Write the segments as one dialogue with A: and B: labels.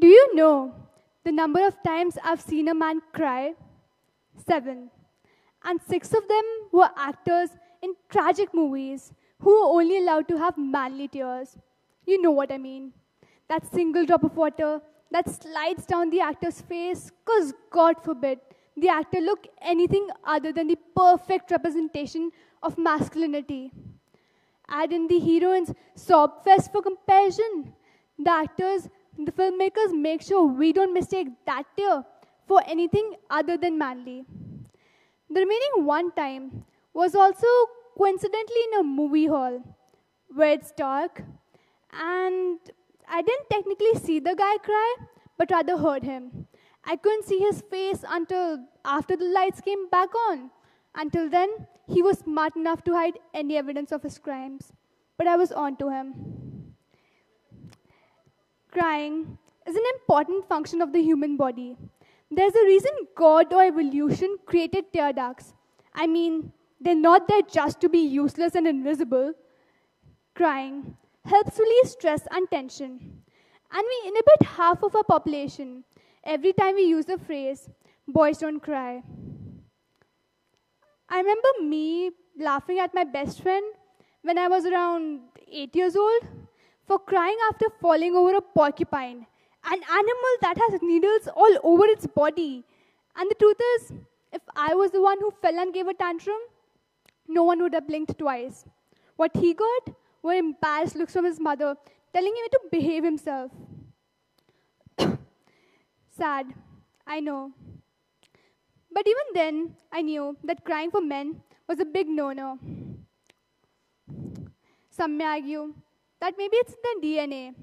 A: Do you know the number of times I've seen a man cry? 7. And 6 of them were actors in tragic movies who were only allowed to have manly tears. You know what I mean. That single drop of water that slides down the actor's face because, God forbid, the actor look anything other than the perfect representation of masculinity. Add in the heroine's sob fest for comparison. The actors, the filmmakers make sure we don't mistake that tear for anything other than manly. The remaining one time was also coincidentally in a movie hall where it's dark, and I didn't technically see the guy cry, but rather heard him. I couldn't see his face until after the lights came back on. Until then, he was smart enough to hide any evidence of his crimes. But I was on to him. Crying is an important function of the human body. There's a reason God or evolution created tear ducts. I mean, they're not there just to be useless and invisible. Crying helps release stress and tension. And we inhibit half of our population every time we use the phrase, boys don't cry. I remember me laughing at my best friend when I was around 8 years old for crying after falling over a porcupine, an animal that has needles all over its body. And the truth is, if I was the one who fell and gave a tantrum, no one would have blinked twice. What he got were embarrassed looks from his mother, telling him to behave himself. Sad, I know. But even then, I knew that crying for men was a big no-no. Some may argue that maybe it's in the DNA,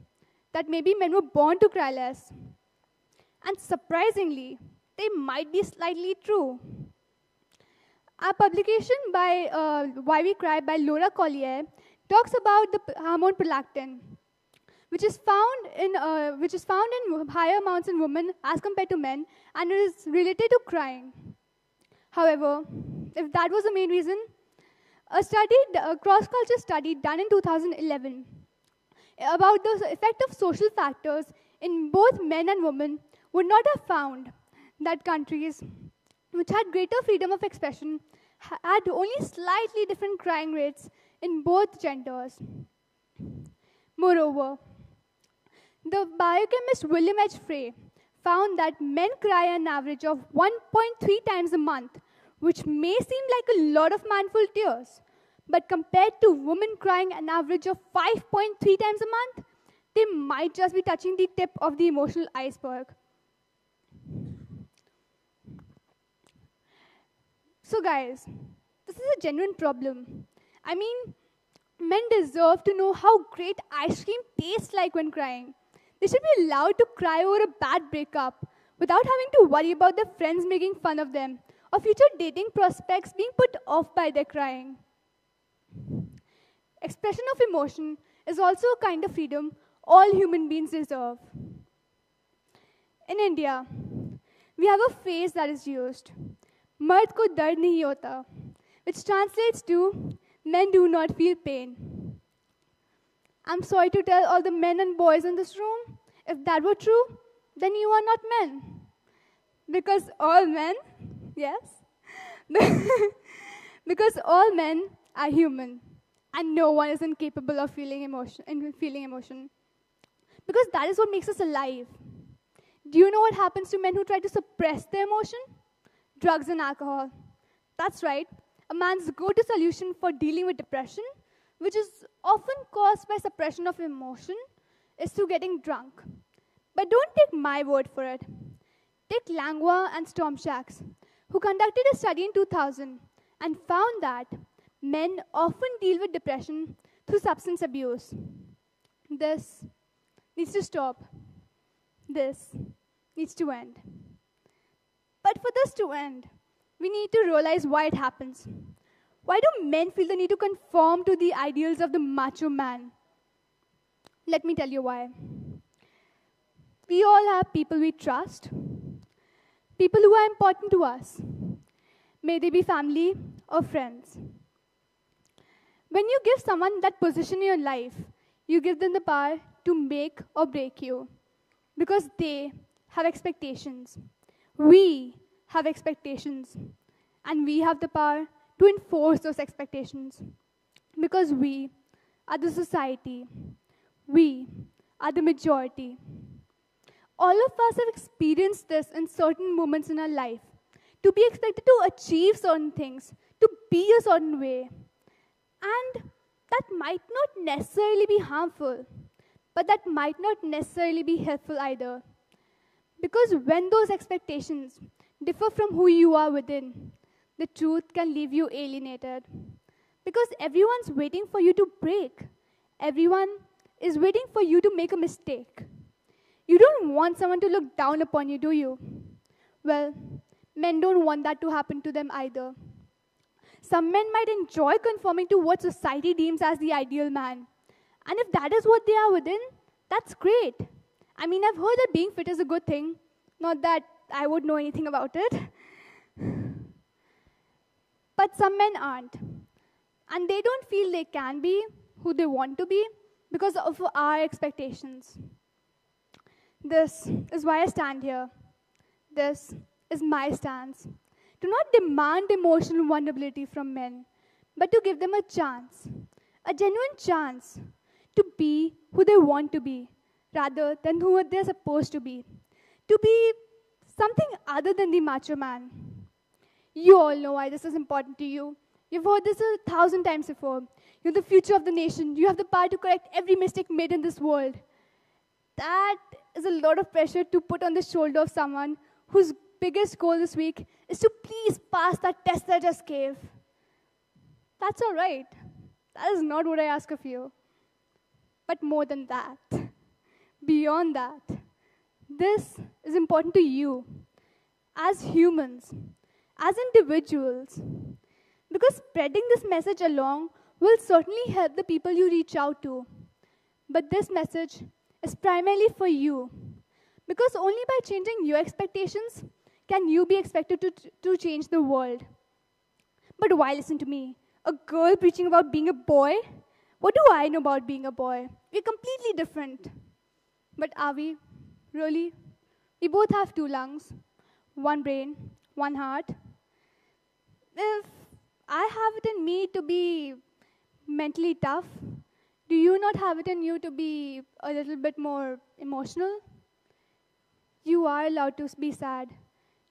A: that maybe men were born to cry less. And surprisingly, they might be slightly true. A publication by Why We Cry by Laura Collier talks about the hormone prolactin, which is found in higher amounts in women as compared to men, and it is related to crying. However, if that was the main reason, a cross-culture study done in 2011 about the effect of social factors in both men and women would not have found that countries which had greater freedom of expression had only slightly different crying rates in both genders. Moreover, the biochemist William H. Frey found that men cry an average of 1.3 times a month, which may seem like a lot of manful tears, but compared to women crying an average of 5.3 times a month, they might just be touching the tip of the emotional iceberg. So guys, this is a genuine problem. I mean, men deserve to know how great ice cream tastes like when crying. They should be allowed to cry over a bad breakup without having to worry about their friends making fun of them or future dating prospects being put off by their crying. Expression of emotion is also a kind of freedom all human beings deserve. In India, we have a phrase that is used, "Mard ko dard nahi hota," which translates to, "Men do not feel pain." I'm sorry to tell all the men and boys in this room, if that were true, then you are not men. Because all men, yes, because all men are human, and no one is incapable of feeling emotion. Because that is what makes us alive. Do you know what happens to men who try to suppress their emotion? Drugs and alcohol. That's right. A man's go-to solution for dealing with depression, which is often caused by suppression of emotion, is through getting drunk. But don't take my word for it. Take Langwa and Stormshacks, who conducted a study in 2000 and found that men often deal with depression through substance abuse. This needs to stop. This needs to end. But for this to end, we need to realize why it happens. Why do men feel the need to conform to the ideals of the macho man? Let me tell you why. We all have people we trust, people who are important to us. May they be family or friends. When you give someone that position in your life, you give them the power to make or break you because they have expectations. We have expectations, and we have the power to enforce those expectations because we are the society. We are the majority. All of us have experienced this in certain moments in our life. To be expected to achieve certain things, to be a certain way. And that might not necessarily be harmful, but that might not necessarily be helpful either. Because when those expectations differ from who you are within, the truth can leave you alienated. Because everyone's waiting for you to break. Everyone is waiting for you to make a mistake. You don't want someone to look down upon you, do you? Well, men don't want that to happen to them either. Some men might enjoy conforming to what society deems as the ideal man. And if that is what they are within, that's great. I mean, I've heard that being fit is a good thing. Not that I would know anything about it. But some men aren't. And they don't feel they can be who they want to be because of our expectations. This is why I stand here. This is my stance. To not demand emotional vulnerability from men, but to give them a chance, a genuine chance to be who they want to be, rather than who they're supposed to be something other than the macho man. You all know why this is important to you. You've heard this 1,000 times before. You're the future of the nation. You have the power to correct every mistake made in this world. That is a lot of pressure to put on the shoulder of someone whose biggest goal this week is to please pass that test I just gave. That's all right. That is not what I ask of you. But more than that, beyond that, this is important to you as humans, as individuals. Because spreading this message along will certainly help the people you reach out to. But this message is primarily for you. Because only by changing your expectations can you be expected to change the world. But why listen to me? A girl preaching about being a boy? What do I know about being a boy? We're completely different. But are we? Really? We both have 2 lungs, 1 brain, 1 heart. If I have it in me to be mentally tough, do you not have it in you to be a little bit more emotional? You are allowed to be sad.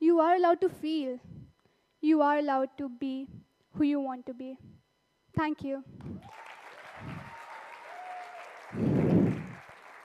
A: You are allowed to feel. You are allowed to be who you want to be. Thank you.